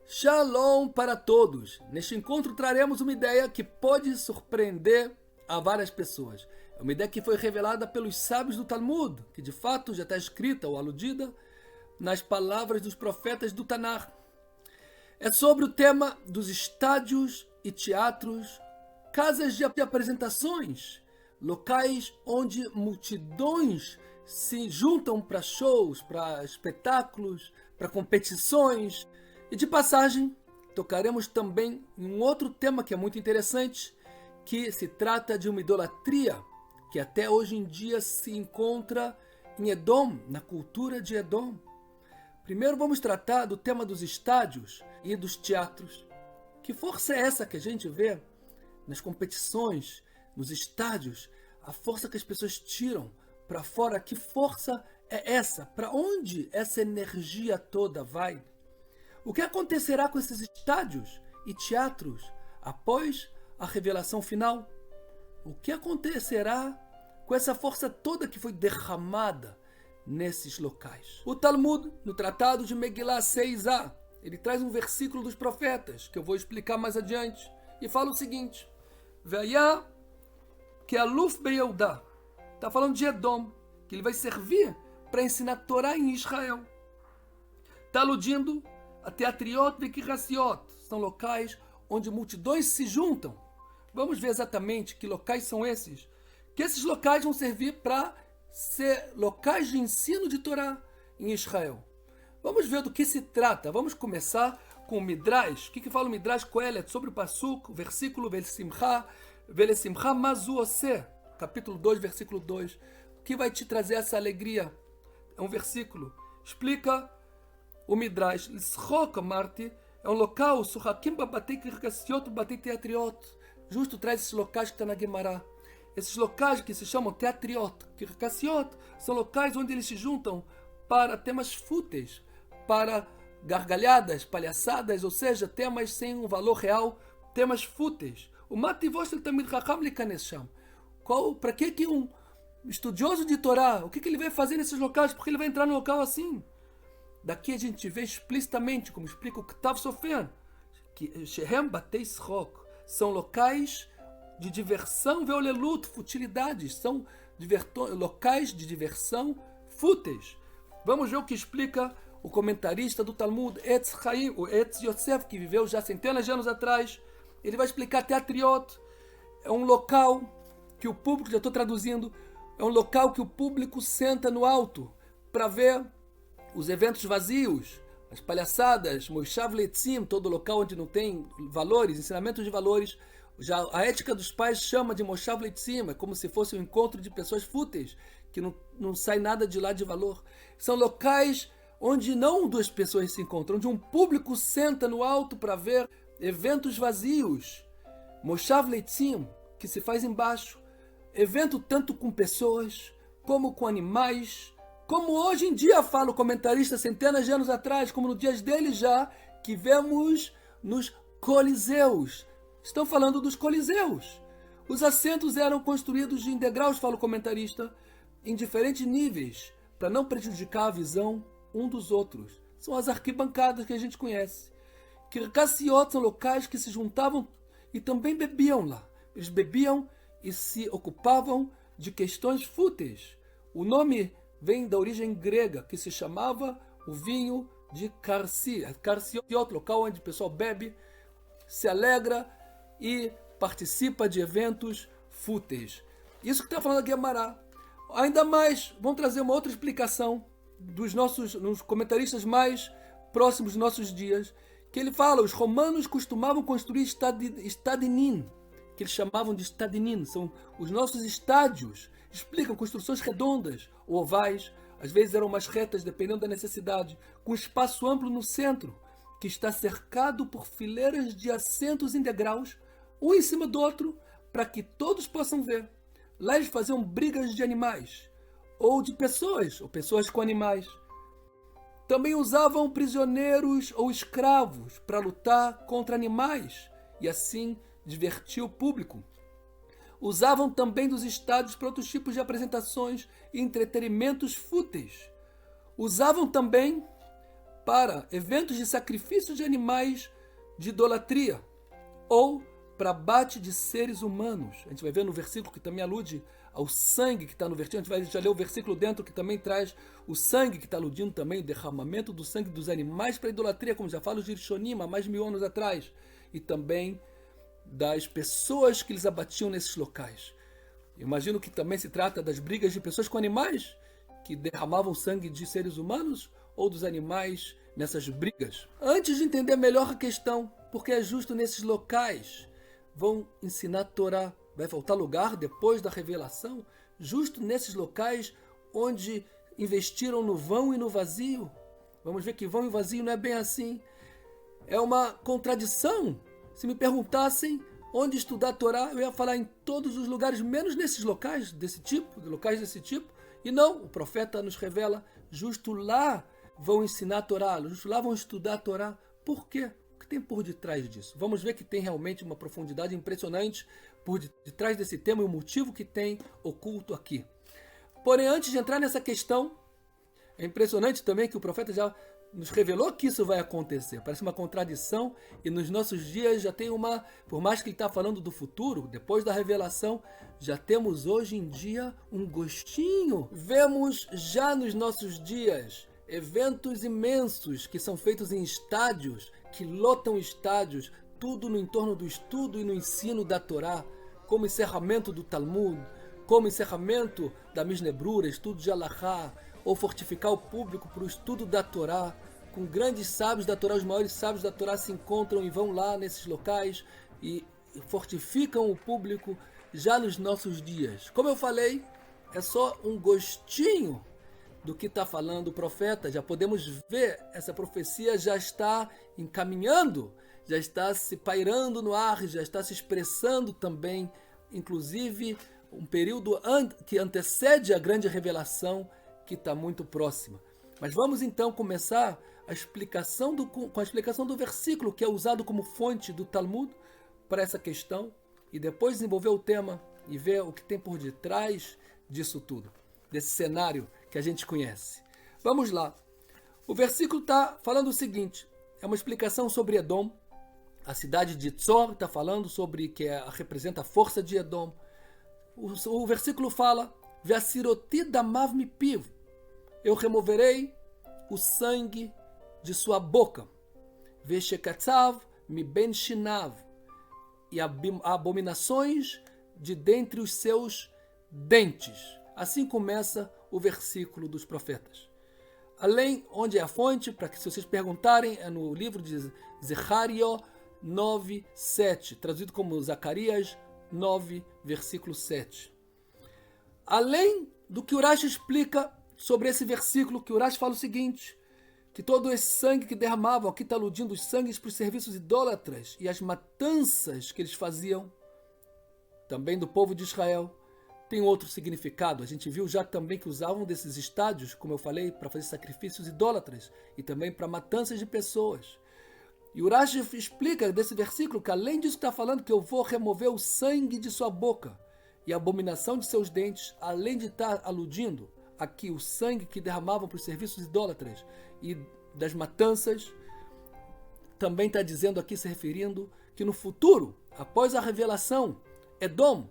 Shalom para todos! Neste encontro traremos uma ideia que pode surpreender a várias pessoas. É uma ideia que foi revelada pelos sábios do Talmud, que de fato já está escrita ou aludida nas palavras dos profetas do Tanar. É sobre o tema dos estádios e teatros, casas de apresentações, locais onde multidões se juntam para shows, para espetáculos, para competições. E de passagem, tocaremos também em um outro tema que é muito interessante, que se trata de uma idolatria que até hoje em dia se encontra em Edom, na cultura de Edom. Primeiro vamos tratar do tema dos estádios e dos teatros. Que força é essa que a gente vê nas competições, nos estádios? A força que as pessoas tiram para fora, que força é essa? Para onde essa energia toda vai? O que acontecerá com esses estádios e teatros após a revelação final? O que acontecerá com essa força toda que foi derramada nesses locais? O Talmud, no Tratado de Megillah 6a, ele traz um versículo dos profetas, que eu vou explicar mais adiante, e fala o seguinte: Ve'ayah ke'aluf beYehudá. Está falando de Edom, que ele vai servir para ensinar a Torá em Israel. Está aludindo a Teatriot ve'Kirassiot, são locais onde multidões se juntam. Vamos ver exatamente que locais são esses. Que esses locais vão servir para ser locais de ensino de Torá em Israel. Vamos ver do que se trata. Vamos começar com o Midrash. O que fala o Midrash Kohelet sobre o Pasuk, o versículo Velesimcha mazu oseh, capítulo 2, versículo 2. O que vai te trazer essa alegria? É um versículo. Explica o Midrash. Lishok, Marti, é um local, Suhakim babatei kirkasiot, batei teatriot. Justo traz esses locais que está na Gemara. Esses locais que se chamam teatriot, kirkasiot, são locais onde eles se juntam para temas fúteis, para gargalhadas, palhaçadas, ou seja, temas sem um valor real, temas fúteis. O Mativos Tamid Chacham Likanesham. Para que um estudioso de Torá, o que ele vai fazer nesses locais? Porque ele vai entrar num local assim. Daqui a gente vê explicitamente, como explica o Ktav Sofer, que Shehem Batei Srok são locais de diversão, veolelut, futilidades, são locais de diversão fúteis. Vamos ver o que explica o comentarista do Talmud, Etz Chaim, o Etz Yosef, que viveu já centenas de anos atrás. Ele vai explicar Teatriot, é um local que o público, já estou traduzindo, é um local que o público senta no alto para ver os eventos vazios, as palhaçadas, Moshav Letzim, todo local onde não tem valores, ensinamentos de valores. Já a ética dos pais chama de Moshav Letzim, é como se fosse um encontro de pessoas fúteis, que não sai nada de lá de valor. São locais onde não duas pessoas se encontram, onde um público senta no alto para ver eventos vazios. Moshav Letzim, que se faz embaixo. Evento tanto com pessoas, como com animais, como hoje em dia fala o comentarista centenas de anos atrás, como no dias dele já, que vemos nos coliseus. Estão falando dos coliseus. Os assentos eram construídos em degraus, fala o comentarista, em diferentes níveis, para não prejudicar a visão um dos outros. São as arquibancadas que a gente conhece. Kirkasiot são locais que se juntavam e também bebiam lá. Eles bebiam e se ocupavam de questões fúteis. O nome vem da origem grega, que se chamava o vinho de Karsi. Karsiot, local onde o pessoal bebe, se alegra e participa de eventos fúteis. Isso que está falando aqui é Mará. Ainda mais, vamos trazer uma outra explicação nos comentaristas mais próximos dos nossos dias, que ele fala, os romanos costumavam construir stadinim, que eles chamavam de stadinim, são os nossos estádios. Explicam construções redondas ou ovais, às vezes eram mais retas, dependendo da necessidade, com espaço amplo no centro, que está cercado por fileiras de assentos em degraus, um em cima do outro, para que todos possam ver. Lá eles faziam brigas de animais, ou de pessoas, ou pessoas com animais. Também usavam prisioneiros ou escravos para lutar contra animais, e assim divertir o público. Usavam também dos estádios para outros tipos de apresentações e entretenimentos fúteis. Usavam também para eventos de sacrifício de animais de idolatria ou para abate de seres humanos. A gente vai ver no versículo que também alude ao sangue que está no versículo. A gente vai já ler o versículo dentro que também traz o sangue que está aludindo também, o derramamento do sangue dos animais para a idolatria, como já fala os Rishonim há mais de 1000 anos atrás. E também das pessoas que eles abatiam nesses locais. Imagino que também se trata das brigas de pessoas com animais que derramavam sangue de seres humanos ou dos animais nessas brigas. Antes de entender melhor a questão, porque é justo nesses locais vão ensinar a Torá, vai faltar lugar depois da revelação, justo nesses locais onde investiram no vão e no vazio. Vamos ver que vão e vazio não é bem assim. É uma contradição. Se me perguntassem onde estudar a Torá, eu ia falar em todos os lugares, menos nesses locais desse tipo, E não, o profeta nos revela, justo lá vão ensinar a Torá, justo lá vão estudar a Torá. Por quê? O que tem por detrás disso? Vamos ver que tem realmente uma profundidade impressionante por detrás desse tema e o motivo que tem oculto aqui. Porém, antes de entrar nessa questão, é impressionante também que o profeta já nos revelou que isso vai acontecer. Parece uma contradição e nos nossos dias já tem uma... Por mais que ele está falando do futuro, depois da revelação, já temos hoje em dia um gostinho. Vemos já nos nossos dias eventos imensos que são feitos em estádios, que lotam estádios, tudo no entorno do estudo e no ensino da Torá, como encerramento do Talmud, como encerramento da Mishneh Brura, estudo de Halachá, ou fortificar o público para o estudo da Torá, com grandes sábios da Torá, os maiores sábios da Torá se encontram e vão lá nesses locais e fortificam o público já nos nossos dias. Como eu falei, é só um gostinho do que está falando o profeta. Já podemos ver, essa profecia já está encaminhando, já está se pairando no ar, já está se expressando também, inclusive um período que antecede a grande revelação que está muito próxima. Mas vamos então começar com a explicação do versículo que é usado como fonte do Talmud para essa questão e depois desenvolver o tema e ver o que tem por detrás disso tudo, desse cenário que a gente conhece. Vamos lá. O versículo está falando o seguinte, é uma explicação sobre Edom, a cidade de Tzor, está falando sobre que representa a força de Edom. O versículo fala, Ve'asiroti damav mipiv, eu removerei o sangue de sua boca, Ve'shekatzav mi ben shinav, e abominações de dentre os seus dentes. Assim começa o versículo dos profetas. Além, onde é a fonte, para que se vocês perguntarem, é no livro de Zechario 9:7, traduzido como Zacarias 9, versículo 7. Além do que Urash explica sobre esse versículo, que Urash fala o seguinte, que todo esse sangue que derramavam, aqui está aludindo os sangues para os serviços idólatras e as matanças que eles faziam, também do povo de Israel, tem outro significado. A gente viu já também que usavam desses estádios, como eu falei, para fazer sacrifícios idólatras e também para matanças de pessoas. E Urash explica desse versículo que além disso está falando que eu vou remover o sangue de sua boca e a abominação de seus dentes, além de estar aludindo aqui o sangue que derramavam para os serviços idólatras e das matanças, também está dizendo aqui, se referindo, que no futuro, após a revelação, Edom,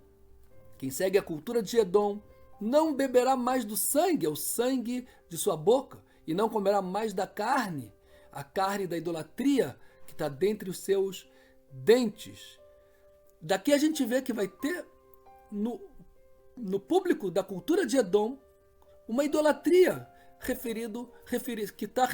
quem segue a cultura de Edom, não beberá mais do sangue, é o sangue de sua boca, e não comerá mais da carne, a carne da idolatria que está dentre os seus dentes. Daqui a gente vê que vai ter no público da cultura de Edom uma idolatria que está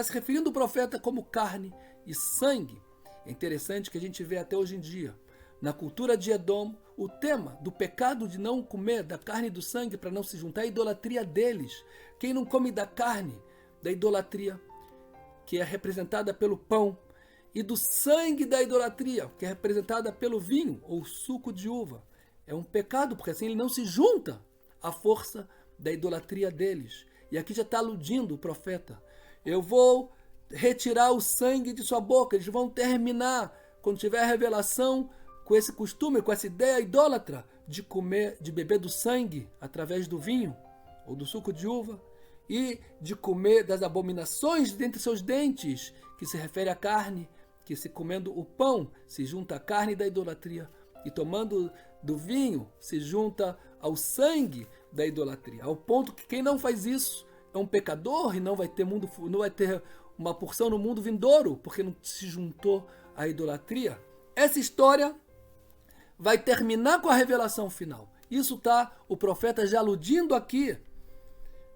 se referindo o profeta como carne e sangue. É interessante que a gente vê até hoje em dia, na cultura de Edom, o tema do pecado de não comer da carne e do sangue para não se juntar à idolatria deles. Quem não come da carne, da idolatria, que é representada pelo pão, e do sangue da idolatria, que é representada pelo vinho ou suco de uva. É um pecado, porque assim ele não se junta à força da idolatria deles. E aqui já está aludindo o profeta. Eu vou retirar o sangue de sua boca, eles vão terminar, quando tiver a revelação, com esse costume, com essa ideia idólatra de comer, de beber do sangue através do vinho ou do suco de uva. e de comer das abominações dentre seus dentes, que se refere à carne, que se comendo o pão se junta à carne da idolatria, e tomando do vinho se junta ao sangue da idolatria, ao ponto que quem não faz isso é um pecador e não vai ter uma porção no mundo vindouro, porque não se juntou à idolatria. Essa história vai terminar com a revelação final. Isso está o profeta já aludindo aqui.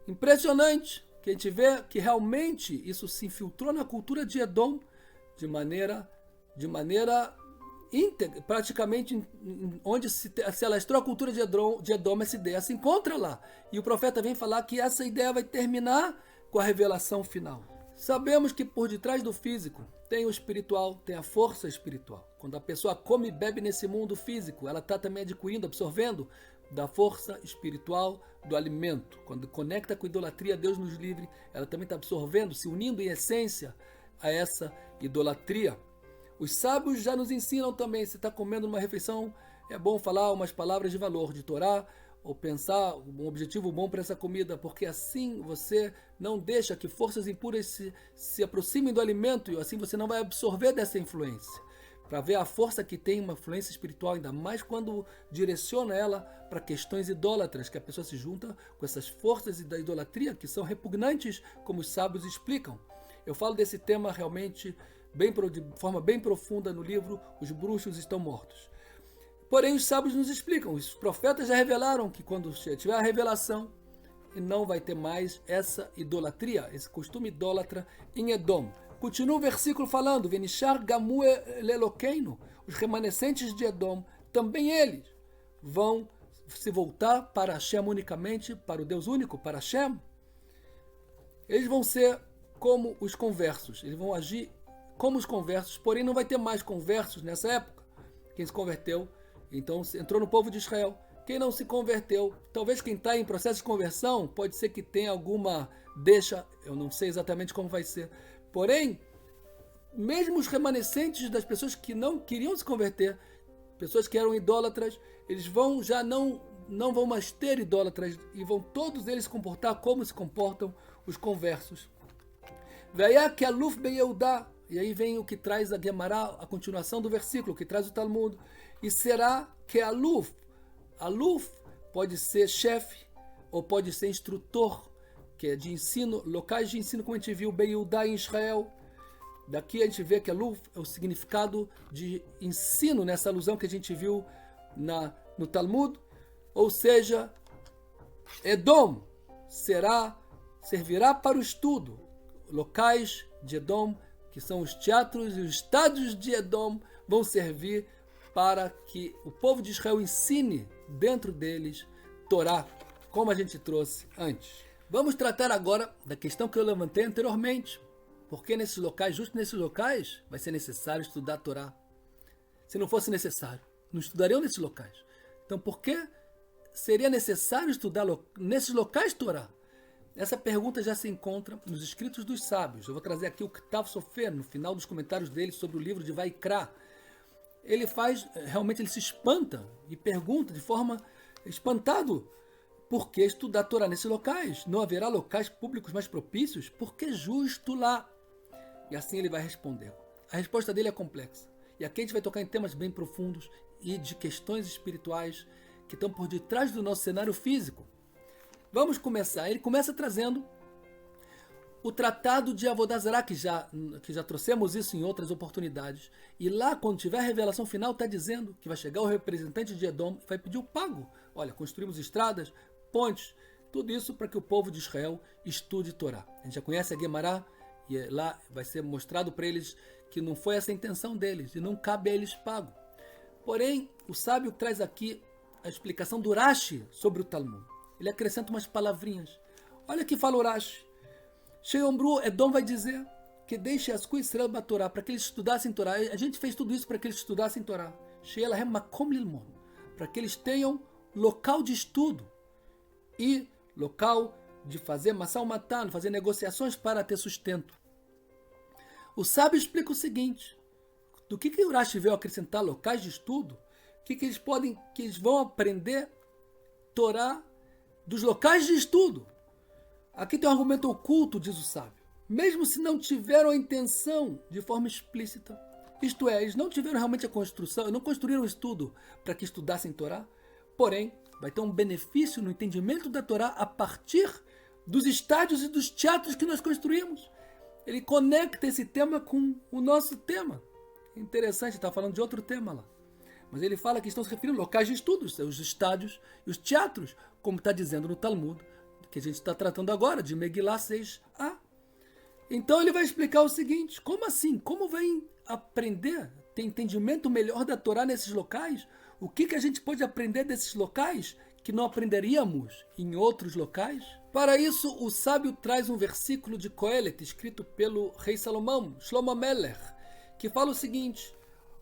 Impressionante que a gente vê que realmente isso se infiltrou na cultura de Edom de maneira íntegra, praticamente onde se alastrou a cultura de Edom, essa ideia se encontra lá. E o profeta vem falar que essa ideia vai terminar com a revelação final. Sabemos que por detrás do físico tem o espiritual, tem a força espiritual. Quando a pessoa come e bebe nesse mundo físico, ela está também adquirindo, absorvendo da força espiritual do alimento. Quando conecta com a idolatria, Deus nos livre, ela também está absorvendo, se unindo em essência a essa idolatria. Os sábios já nos ensinam também, se está comendo numa refeição, é bom falar umas palavras de valor, de Torá, ou pensar um objetivo bom para essa comida, porque assim você não deixa que forças impuras se aproximem do alimento e assim você não vai absorver dessa influência. Para ver a força que tem uma influência espiritual, ainda mais quando direciona ela para questões idólatras, que a pessoa se junta com essas forças da idolatria que são repugnantes, como os sábios explicam. Eu falo desse tema realmente de forma bem profunda no livro Os Bruxos Estão Mortos. Porém, os sábios nos explicam, os profetas já revelaram que quando tiver a revelação, não vai ter mais essa idolatria, esse costume idólatra em Edom. Continua o versículo falando, Venishar Gamu Leloqueino, os remanescentes de Edom, também eles vão se voltar para Hashem unicamente, para o Deus único, para Hashem. Eles vão ser como os conversos, eles vão agir como os conversos, porém não vai ter mais conversos nessa época. Quem se converteu, então entrou no povo de Israel. Quem não se converteu, talvez quem está em processo de conversão, pode ser que tenha alguma deixa, eu não sei exatamente como vai ser. Porém, mesmo os remanescentes das pessoas que não queriam se converter, pessoas que eram idólatras, eles já não vão mais ter idólatras e vão todos eles se comportar como se comportam os conversos. Veia que Aluf ben Yehudá, e aí vem o que traz a Gemara, a continuação do versículo, que traz o Talmud. E será que Aluf pode ser chefe ou pode ser instrutor, que é de ensino, locais de ensino, como a gente viu, Ben Yehudá em Israel. Daqui a gente vê que Aluf é o significado de ensino, nessa alusão que a gente viu no Talmud. Ou seja, Edom servirá para o estudo. Locais de Edom, que são os teatros e os estádios de Edom, vão servir para que o povo de Israel ensine dentro deles Torá, como a gente trouxe antes. Vamos tratar agora da questão que eu levantei anteriormente. Porque nesses locais, justo nesses locais, vai ser necessário estudar Torá. Se não fosse necessário, não estudariam nesses locais. Então, por que seria necessário estudar nesses locais Torá? Essa pergunta já se encontra nos escritos dos sábios. Eu vou trazer aqui o Ktav Sofer, no final dos comentários dele sobre o livro de Vaikra. Realmente ele se espanta e pergunta de forma espantado: por que estudar Torá nesses locais? Não haverá locais públicos mais propícios? Por que justo lá? E assim ele vai responder. A resposta dele é complexa. E aqui a gente vai tocar em temas bem profundos e de questões espirituais que estão por detrás do nosso cenário físico. Vamos começar. Ele começa trazendo o Tratado de Avodah Zará, que já trouxemos isso em outras oportunidades. E lá, quando tiver a revelação final, está dizendo que vai chegar o representante de Edom e vai pedir o pago. Olha, construímos estradas, pontes, tudo isso para que o povo de Israel estude Torá. A gente já conhece a Gemara, e lá vai ser mostrado para eles que não foi essa a intenção deles, e não cabe a eles pago. Porém, o sábio traz aqui a explicação do Rashi sobre o Talmud. Ele acrescenta umas palavrinhas. Olha que fala o Rashi. Sheombru, Edom vai dizer que deixe as Israel Torá, para que eles estudassem Torá. A gente fez tudo isso para que eles estudassem Torá. Sheelahem Makom Lilmon, para que eles tenham local de estudo e local de fazer massal matano, fazer negociações para ter sustento. O sábio explica o seguinte: do que o Rashi veio acrescentar locais de estudo, que eles vão aprender Torá dos locais de estudo. Aqui tem um argumento oculto, diz o sábio. Mesmo se não tiveram a intenção de forma explícita, isto é, eles não tiveram realmente a construção, não construíram o estudo para que estudassem Torá, porém, vai ter um benefício no entendimento da Torá a partir dos estádios e dos teatros que nós construímos. Ele conecta esse tema com o nosso tema. Interessante, está falando de outro tema lá. Mas ele fala que estão se referindo a locais de estudos, os estádios e os teatros, como está dizendo no Talmud, que a gente está tratando agora, de Megillah 6a. Então ele vai explicar o seguinte, como assim? Como vai aprender, ter entendimento melhor da Torá nesses locais? O que a gente pode aprender desses locais que não aprenderíamos em outros locais? Para isso, o sábio traz um versículo de Coelet, escrito pelo rei Salomão, Shlomo Melech, que fala o seguinte: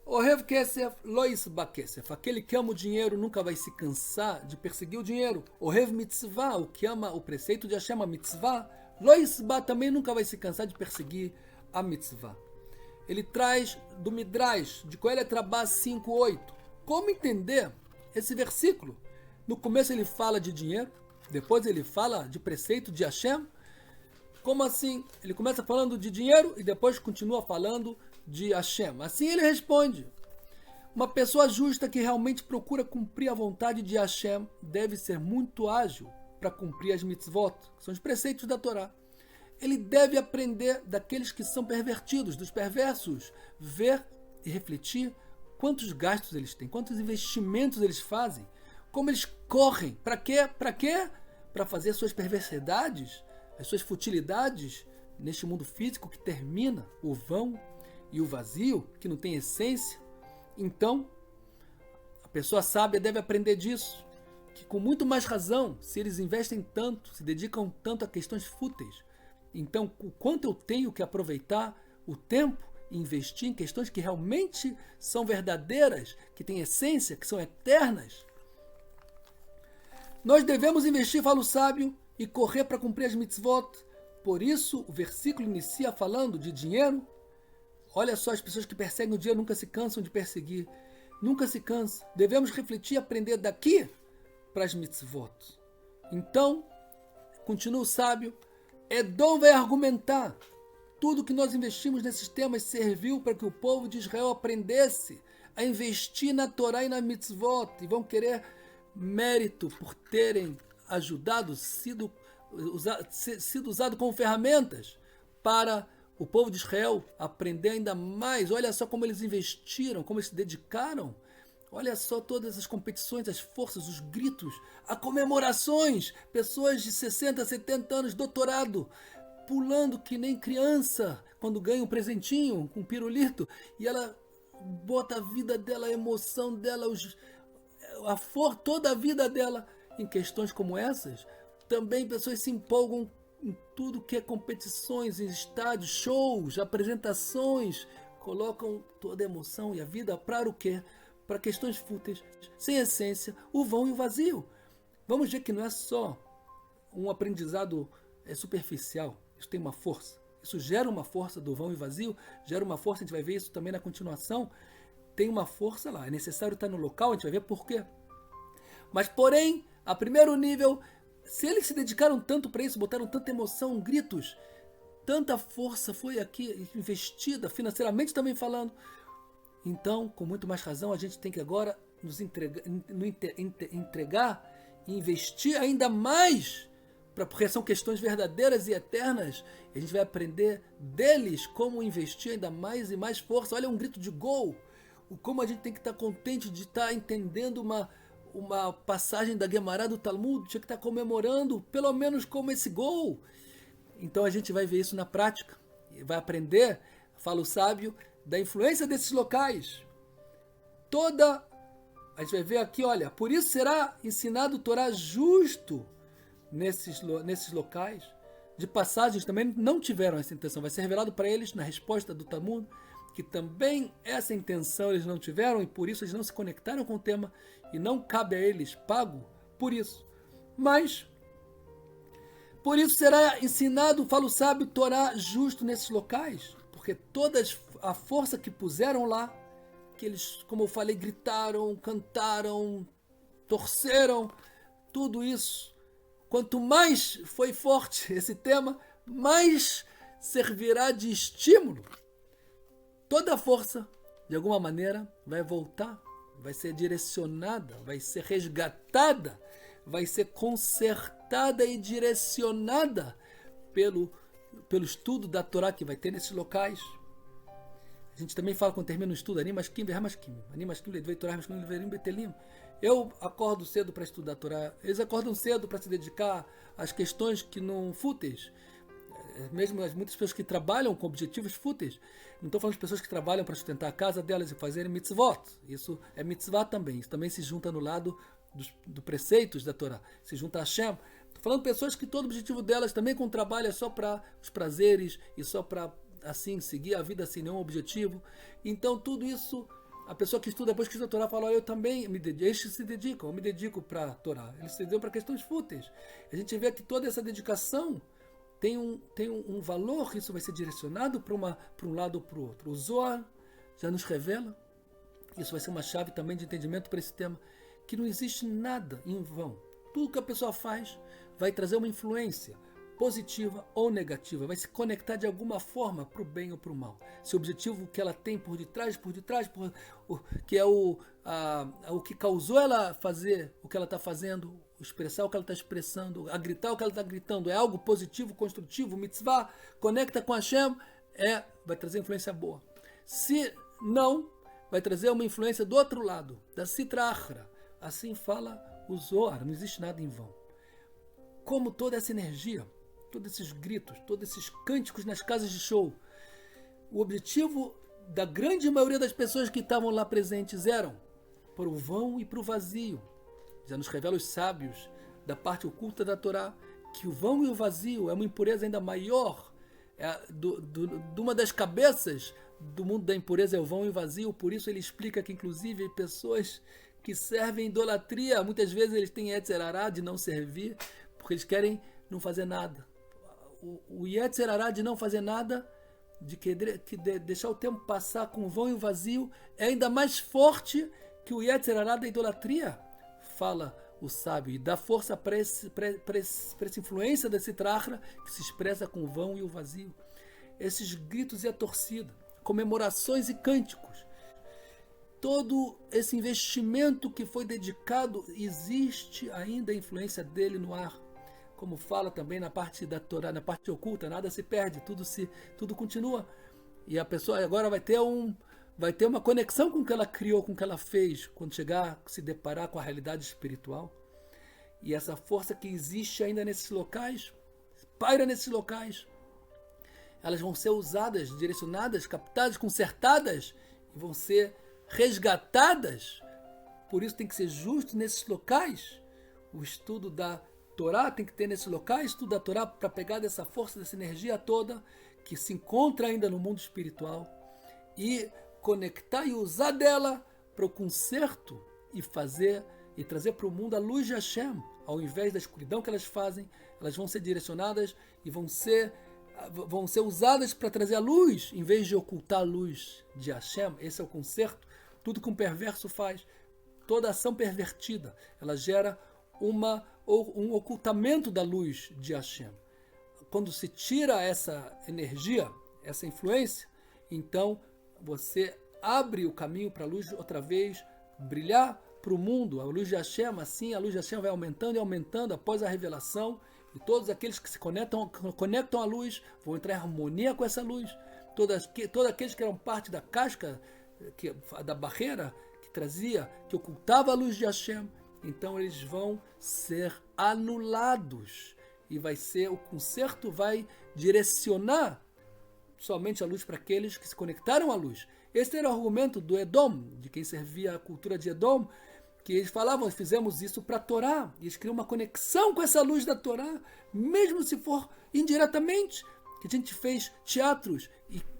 Ohev kesef lo yisba kesef. Aquele que ama o dinheiro nunca vai se cansar de perseguir o dinheiro. Ohev mitzvah, o que ama o preceito de Hashem, a mitzvah, lo yisba, também nunca vai se cansar de perseguir a mitzvah. Ele traz do Midrash, de Coelet Rabbah 5.8. Como entender esse versículo? No começo ele fala de dinheiro, depois ele fala de preceito de Hashem. Como assim? Ele começa falando de dinheiro e depois continua falando de Hashem. Assim ele responde: uma pessoa justa que realmente procura cumprir a vontade de Hashem deve ser muito ágil para cumprir as mitzvot, que são os preceitos da Torá. Ele deve aprender daqueles que são pervertidos, dos perversos, ver e refletir quantos gastos eles têm, quantos investimentos eles fazem, como eles correm. Para quê? Para quê? Para fazer as suas perversidades, as suas futilidades neste mundo físico que termina, o vão e o vazio, que não tem essência. Então, a pessoa sábia deve aprender disso, que com muito mais razão, se eles investem tanto, se dedicam tanto a questões fúteis, então o quanto eu tenho que aproveitar o tempo e investir em questões que realmente são verdadeiras, que têm essência, que são eternas. Nós devemos investir, fala o sábio, e correr para cumprir as mitzvot. Por isso, o versículo inicia falando de dinheiro. Olha só, as pessoas que perseguem o dinheiro nunca se cansam de perseguir. Nunca se cansa. Devemos refletir e aprender daqui para as mitzvot. Então, continua o sábio, Edom vai argumentar. Tudo que nós investimos nesses temas serviu para que o povo de Israel aprendesse a investir na Torá e na mitzvot. E vão querer mérito por terem ajudado, sido usado como ferramentas para o povo de Israel aprender ainda mais. Olha só como eles investiram, como eles se dedicaram. Olha só todas as competições, as forças, os gritos, as comemorações. Pessoas de 60, 70 anos, doutorado, pulando que nem criança quando ganha um presentinho, um pirulito. E ela bota a vida dela, a emoção dela, toda a vida dela em questões como essas. Também pessoas se empolgam em tudo que é competições, em estádios, shows, apresentações. Colocam toda a emoção e a vida para o quê? Para questões fúteis, sem essência, o vão e o vazio. Vamos ver que não é só um aprendizado superficial. Isso tem uma força. Isso gera uma força do vão e vazio, gera uma força, a gente vai ver isso também na continuação. Tem uma força lá, é necessário estar no local, a gente vai ver por quê. Mas, porém, a primeiro nível, se eles se dedicaram tanto para isso, botaram tanta emoção, gritos, tanta força foi aqui investida, financeiramente também falando, então, com muito mais razão, a gente tem que agora nos entregar e investir ainda mais, porque são questões verdadeiras e eternas. E a gente vai aprender deles como investir ainda mais e mais força. Olha, um grito de gol. Como a gente tem que estar contente de estar entendendo uma passagem da Guemará do Talmud, tinha que estar comemorando, pelo menos como esse gol. Então a gente vai ver isso na prática. E vai aprender, fala o sábio, da influência desses locais. A gente vai ver aqui, olha, por isso será ensinado o Torá justo nesses locais. De passagens também não tiveram essa intenção. Vai ser revelado para eles na resposta do Talmud que também essa intenção eles não tiveram e por isso eles não se conectaram com o tema e não cabe a eles pago por isso. Mas, por isso será ensinado, fala o sábio, Torá justo nesses locais, porque toda a força que puseram lá, que eles, como eu falei, gritaram, cantaram, torceram, tudo isso quanto mais foi forte esse tema, mais servirá de estímulo. Toda a força, de alguma maneira, vai voltar, vai ser direcionada, vai ser resgatada, vai ser consertada e direcionada pelo estudo da Torá que vai ter nesses locais. A gente também fala quando termina o estudo, Ani Maskim, Vermaskim, Ani Maskim, Ledvei Torah, Maskim, Leverim, Betelim. Eu acordo cedo para estudar a Torá, eles acordam cedo para se dedicar às questões que não fúteis. Mesmo muitas pessoas que trabalham com objetivos fúteis. Não estou falando de pessoas que trabalham para sustentar a casa delas e fazerem mitzvot. Isso é mitzvah também. Isso também se junta no lado dos preceitos da Torá. Se junta a Hashem. Estou falando de pessoas que todo o objetivo delas também com o trabalho é só para os prazeres e só para, assim, seguir a vida sem nenhum objetivo. Então, tudo isso, a pessoa que estuda, depois que estuda a Torá, fala, eu também me dedico. Eles se dedicam, eu me dedico para a Torá. Eles se dedicam para questões fúteis. A gente vê que toda essa dedicação tem um valor, isso vai ser direcionado para um lado ou para o outro. O Zohar já nos revela, isso vai ser uma chave também de entendimento para esse tema, que não existe nada em vão. Tudo que a pessoa faz vai trazer uma influência positiva ou negativa, vai se conectar de alguma forma para o bem ou para o mal. Se o objetivo que ela tem por detrás, que é o que causou ela fazer o que ela está fazendo, expressar o que ela está expressando, a gritar o que ela está gritando, é algo positivo, construtivo, mitzvah, conecta com Hashem, vai trazer influência boa. Se não, vai trazer uma influência do outro lado, da Sitra Achra. Assim fala o Zohar, não existe nada em vão. Como toda essa energia, todos esses gritos, todos esses cânticos nas casas de show, o objetivo da grande maioria das pessoas que estavam lá presentes eram para o vão e para o vazio. Já nos revela os sábios da parte oculta da Torá que o vão e o vazio é uma impureza ainda maior. De uma das cabeças do mundo da impureza é o vão e o vazio. Por isso ele explica que inclusive pessoas que servem idolatria, muitas vezes eles têm Yetzer Hará de não servir, porque eles querem não fazer nada. O Yetzer Hará de não fazer nada, de deixar o tempo passar com o vão e o vazio, é ainda mais forte que o Yetzer Hará da idolatria. Fala o sábio, e dá força para essa influência desse Trachra que se expressa com o vão e o vazio. Esses gritos e a torcida, comemorações e cânticos, todo esse investimento que foi dedicado, existe ainda a influência dele no ar. Como fala também na parte da Torá, na parte oculta, nada se perde, tudo continua. E a pessoa agora vai ter uma conexão com o que ela criou, com o que ela fez, quando chegar a se deparar com a realidade espiritual. E essa força que existe ainda nesses locais, paira nesses locais, elas vão ser usadas, direcionadas, captadas, consertadas, e vão ser resgatadas. Por isso tem que ser justo nesses locais. O estudo da Torá tem que ter nesses locais, estudo da Torá para pegar dessa força, dessa energia toda, que se encontra ainda no mundo espiritual, e conectar e usar dela para o conserto e trazer para o mundo a luz de Hashem. Ao invés da escuridão que elas fazem, elas vão ser direcionadas e vão ser usadas para trazer a luz, em vez de ocultar a luz de Hashem. Esse é o conserto. Tudo que um perverso faz, toda ação pervertida, ela gera um ocultamento da luz de Hashem. Quando se tira essa energia, essa influência, então você abre o caminho para a luz outra vez brilhar para o mundo, a luz de Hashem. Assim a luz de Hashem vai aumentando e aumentando após a revelação, e todos aqueles que se conectam à luz vão entrar em harmonia com essa luz. Todos aqueles que eram parte da casca, da barreira que ocultava a luz de Hashem, então eles vão ser anulados, e o conserto vai direcionar somente a luz para aqueles que se conectaram à luz. Esse era o argumento do Edom, de quem servia a cultura de Edom, que eles falavam, fizemos isso para a Torá, e eles criam uma conexão com essa luz da Torá, mesmo se for indiretamente, que a gente fez teatros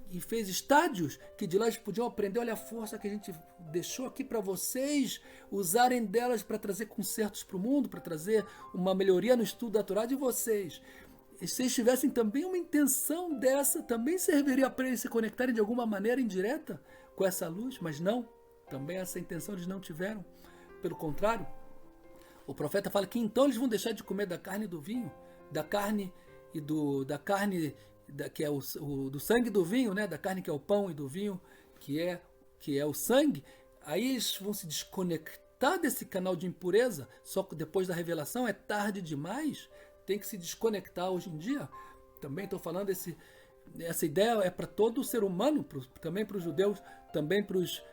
e fez estádios, que de lá eles podiam aprender, olha a força que a gente deixou aqui para vocês usarem delas para trazer consertos para o mundo, para trazer uma melhoria no estudo da Torá de vocês. E se eles tivessem também uma intenção dessa, também serviria para eles se conectarem de alguma maneira indireta com essa luz, mas não, também essa intenção eles não tiveram. Pelo contrário, O profeta fala que então eles vão deixar de comer da carne e do vinho, da carne e que é do sangue e do vinho, né? Da carne que é o pão e do vinho que é o sangue. Aí eles vão se desconectar desse canal de impureza. Só que depois da revelação é tarde demais. Tem que se desconectar hoje em dia. Também estou falando essa ideia é para todo ser humano, também para os judeus, também para os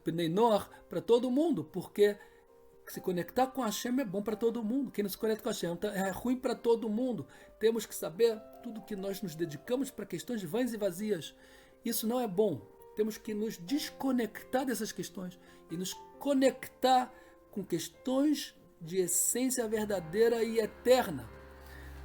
Bnei Noach, para todo mundo, porque se conectar com Hashem é bom para todo mundo. Quem não se conecta com Hashem é ruim para todo mundo. Temos que saber tudo que nós nos dedicamos para questões vãs e vazias. Isso não é bom. Temos que nos desconectar dessas questões e nos conectar com questões de essência verdadeira e eterna.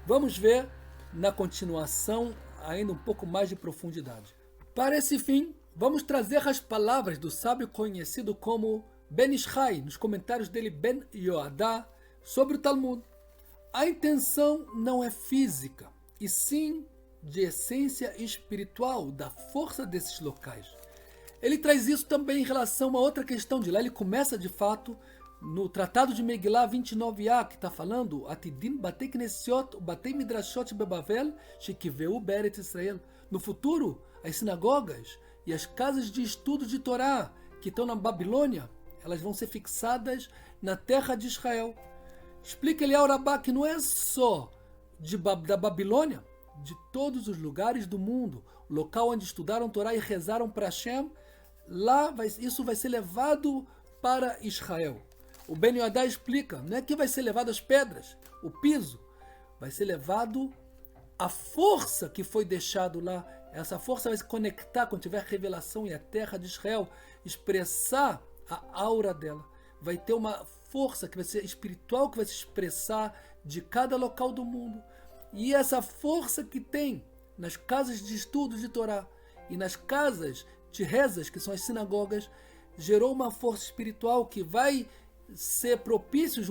Vamos ver na continuação ainda um pouco mais de profundidade. Para esse fim, vamos trazer as palavras do sábio conhecido como Ben Ishai, nos comentários dele Ben Yoadá, sobre o Talmud. A intenção não é física, e sim de essência espiritual, da força desses locais. Ele traz isso também em relação a outra questão de lá. Ele começa de fato no Tratado de Megillah 29a, que está falando Atidim Batei Knesiot, Batei Midrashot Bebavel, Shekiveu Beret Israel. No futuro, as sinagogas e as casas de estudo de Torá que estão na Babilônia, elas vão ser fixadas na terra de Israel. Explica ele ao Rabá que não é só da Babilônia, de todos os lugares do mundo, o local onde estudaram Torá e rezaram para Hashem, isso vai ser levado para Israel. O Ben Yoadá explica, não é que vai ser levado as pedras, o piso, vai ser levado a força que foi deixado lá. Essa força vai se conectar quando tiver revelação e a terra de Israel, expressar a aura dela. Vai ter uma força que vai ser espiritual, que vai se expressar de cada local do mundo. E essa força que tem nas casas de estudos de Torá e nas casas de rezas, que são as sinagogas, gerou uma força espiritual que vai ser propício,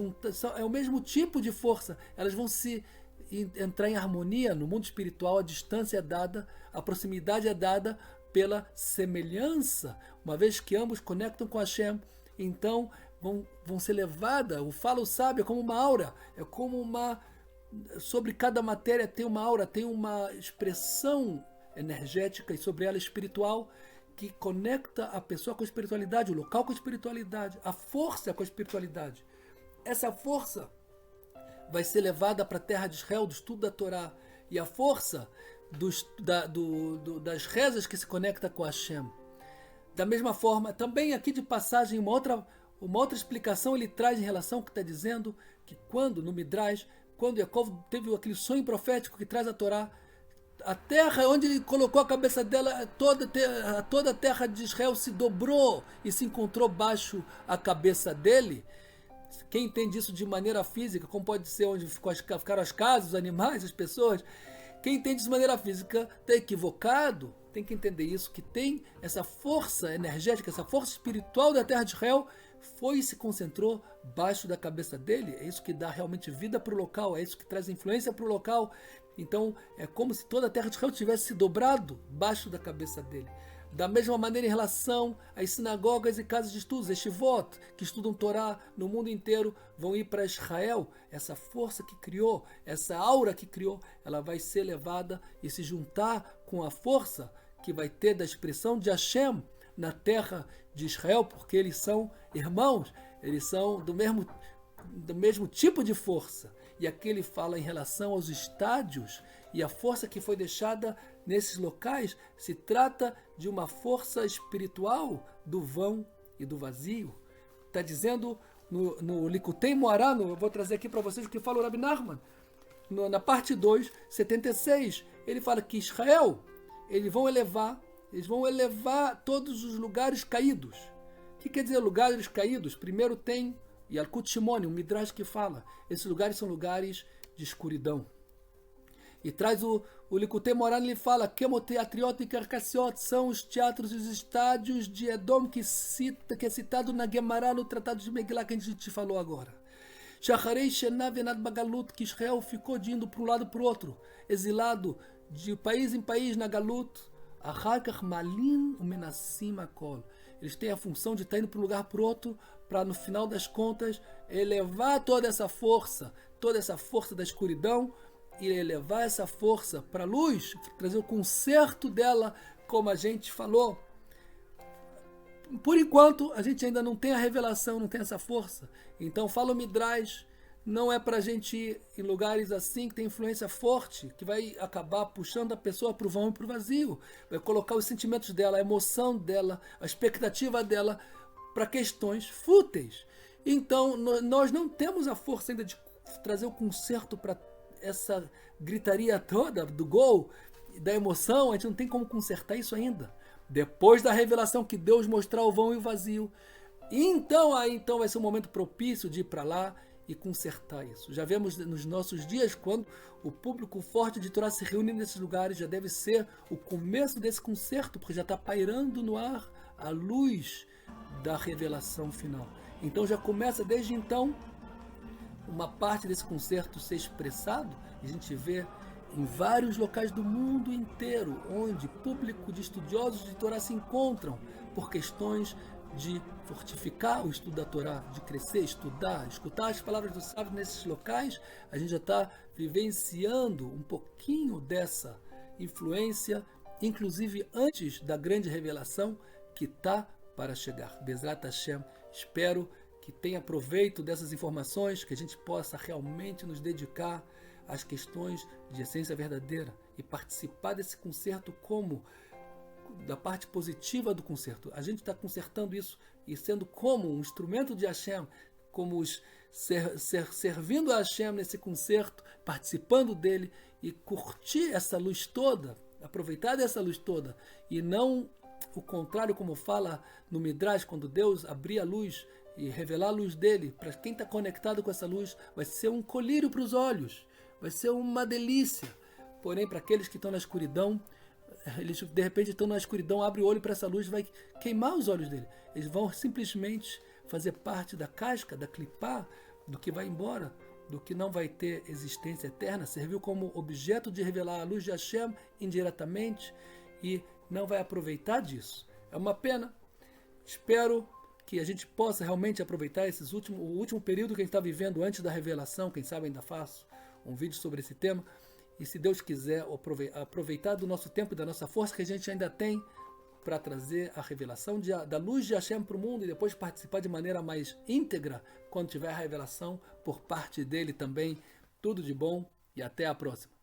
é o mesmo tipo de força. Elas vão se entrar em harmonia no mundo espiritual. A distância é dada, a proximidade é dada pela semelhança, uma vez que ambos conectam com Hashem. Então vão ser levadas, o sábio é como uma aura, é como sobre cada matéria tem uma aura, tem uma expressão energética e sobre ela espiritual que conecta a pessoa com a espiritualidade, o local com a espiritualidade, a força com a espiritualidade. Essa força vai ser levada para a terra de Israel, do estudo da Torá, e a força das rezas que se conecta com Hashem. Da mesma forma, também aqui de passagem, uma outra explicação ele traz em relação ao que está dizendo, que no Midrash, quando Yaakov teve aquele sonho profético que traz a Torá, a terra onde ele colocou a cabeça dela, toda a terra de Israel se dobrou e se encontrou baixo a cabeça dele. Quem entende isso de maneira física, como pode ser onde ficaram as casas, os animais, as pessoas, quem entende isso de maneira física está equivocado. Tem que entender isso, que tem essa força energética, essa força espiritual da terra de Israel, foi e se concentrou baixo da cabeça dele. É isso que dá realmente vida para o local, é isso que traz influência para o local. Então é como se toda a terra de Israel tivesse se dobrado baixo da cabeça dele. Da mesma maneira, em relação às sinagogas e casas de estudos, Yeshivot, que estudam Torá no mundo inteiro, vão ir para Israel. Essa força que criou, essa aura que criou, ela vai ser levada e se juntar com a força que vai ter da expressão de Hashem na terra de Israel, porque eles são irmãos, eles são do mesmo tipo de força. E aqui ele fala em relação aos estádios e a força que foi deixada nesses locais. Se trata de uma força espiritual do vão e do vazio. Está dizendo no Likutei Moará, eu vou trazer aqui para vocês o que fala o Rabi Nachman, na parte 2, 76, ele fala que Israel, eles vão elevar todos os lugares caídos. O que quer dizer lugares caídos? Primeiro tem Yalkut Shimoni, um Midrash que fala, esses lugares são lugares de escuridão. E traz o Likutei Moará, ele fala, Kemoteatriot e Karkassiot, são os teatros e os estádios de Edom que é citado na Gemara, no Tratado de Megillah, que a gente falou agora. Shacharei Shenav Venad Bagalut, que Israel ficou de indo para um lado e para o outro, exilado de país em país na Galut. Ahar Kach Malin Umenassim Akol. Eles têm a função de estar indo para um lugar para o outro para no final das contas elevar toda essa força da escuridão e elevar essa força para a luz, trazer o conserto dela, como a gente falou. Por enquanto, a gente ainda não tem a revelação, não tem essa força. Então, fala o Midrash, não é para a gente ir em lugares assim que tem influência forte, que vai acabar puxando a pessoa para o vão e para o vazio. Vai colocar os sentimentos dela, a emoção dela, a expectativa dela para questões fúteis. Então, nós não temos a força ainda de trazer o conserto para essa gritaria toda do gol, da emoção. A gente não tem como consertar isso ainda. Depois da revelação que Deus mostrar o vão e o vazio, então vai ser um momento propício de ir para lá e consertar isso. Já vemos nos nossos dias, quando o público forte de Torá se reúne nesses lugares, já deve ser o começo desse conserto, porque já está pairando no ar a luz da revelação final. Então já começa desde então uma parte desse concerto ser expressado, e a gente vê em vários locais do mundo inteiro, onde público de estudiosos de Torá se encontram por questões de fortificar o estudo da Torá, de crescer, estudar, escutar as palavras dos sábios nesses locais. A gente já está vivenciando um pouquinho dessa influência, inclusive antes da grande revelação que está para chegar. Bezrat Hashem, espero que tenha proveito dessas informações, que a gente possa realmente nos dedicar às questões de essência verdadeira e participar desse concerto como da parte positiva do concerto. A gente está consertando isso e sendo como um instrumento de Hashem, como servindo a Hashem nesse concerto, participando dele e curtir essa luz toda, aproveitar dessa luz toda e não o contrário, como fala no Midrash, quando Deus abrir a luz e revelar a luz dele, para quem está conectado com essa luz, vai ser um colírio para os olhos, vai ser uma delícia. Porém, para aqueles que estão na escuridão, eles de repente estão na escuridão, abre o olho para essa luz, vai queimar os olhos dele. Eles vão simplesmente fazer parte da casca, da clipá, do que vai embora, do que não vai ter existência eterna. Serviu como objeto de revelar a luz de Hashem indiretamente e não vai aproveitar disso. É uma pena. Espero que a gente possa realmente aproveitar o último período que a gente está vivendo antes da revelação. Quem sabe ainda faço um vídeo sobre esse tema. E se Deus quiser, aproveitar do nosso tempo e da nossa força que a gente ainda tem para trazer a revelação da luz de Hashem para o mundo e depois participar de maneira mais íntegra quando tiver a revelação por parte dele também. Tudo de bom e até a próxima.